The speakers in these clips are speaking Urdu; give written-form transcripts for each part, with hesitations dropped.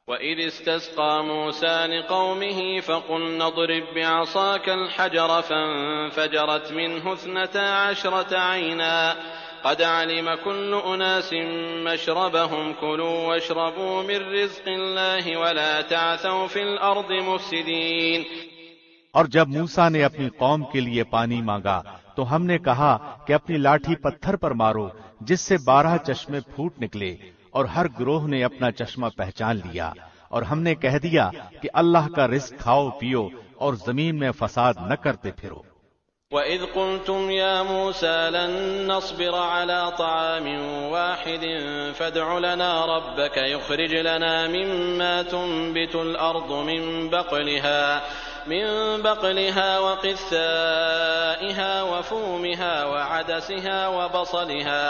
وَإِذِ اسْتَسْقَىٰ مُوسَىٰ لِقَوْمِهِ فَقُلْنَا اضْرِب بِّعَصَاكَ الْحَجَرَ فَانفَجَرَتْ مِنْهُ 12 عَيْنًا قَدْ عَلِمَ كُلُّ أُنَاسٍ مَّشْرَبَهُمْ كُلُوا وَاشْرَبُوا مِن رِّزْقِ اللَّهِ وَلَا تَعْثَوْا فِي الْأَرْضِ مُفْسِدِينَ۔ اور جب موسیٰ نے اپنی قوم کے لیے پانی مانگا تو ہم نے کہا کہ اپنی لاٹھی پتھر پر مارو جس سے 12 چشمے پھوٹ نکلے، اور ہر گروہ نے اپنا چشمہ پہچان لیا، اور ہم نے کہہ دیا کہ اللہ کا رزق کھاؤ پیو اور زمین میں فساد نہ کرتے پھرو۔ وَإِذْ قُلْتُمْ يَا مُوسَىٰ لَن نَّصْبِرَ عَلَىٰ طَعَامٍ وَاحِدٍ فَادْعُ لَنَا رَبَّكَ يُخْرِجْ لَنَا مِمَّا تُنبِتُ الْأَرْضُ من بقلها وقثائها وفومها وعدسها وبصلها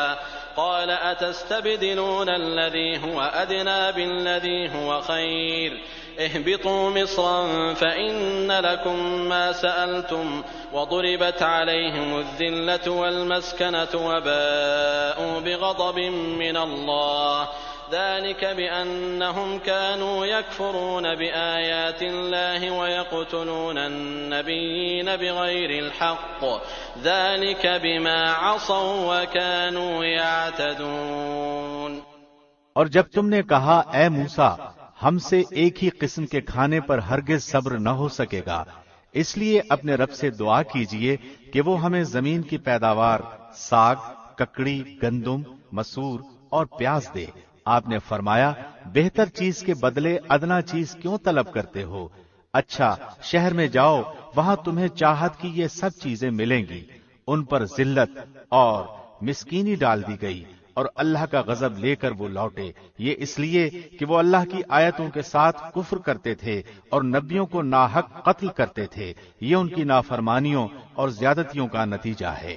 قال أتستبدلون الذي هو أدنى بالذي هو خير اهبطوا مصرا فإن لكم ما سألتم وضربت عليهم الذلة والمسكنة وباءوا بغضب من الله ذلك بأنهم كانوا يكفرون بآيات الله ويقتلون النبيين بغير الحق ذلك بما عصوا وكانوا يعتدون۔ اور جب تم نے کہا اے موسیٰ ہم سے ایک ہی قسم کے کھانے پر ہرگز صبر نہ ہو سکے گا، اس لیے اپنے رب سے دعا کیجئے کہ وہ ہمیں زمین کی پیداوار ساگ، ککڑی، گندم، مسور اور پیاز دے۔ آپ نے فرمایا بہتر چیز کے بدلے ادنا چیز کیوں طلب کرتے ہو؟ اچھا شہر میں جاؤ، وہاں تمہیں چاہت کی یہ سب چیزیں ملیں گی۔ ان پر ذلت اور مسکینی ڈال دی گئی اور اللہ کا غضب لے کر وہ لوٹے، یہ اس لیے کہ وہ اللہ کی آیتوں کے ساتھ کفر کرتے تھے اور نبیوں کو ناحق قتل کرتے تھے۔ یہ ان کی نافرمانیوں اور زیادتیوں کا نتیجہ ہے۔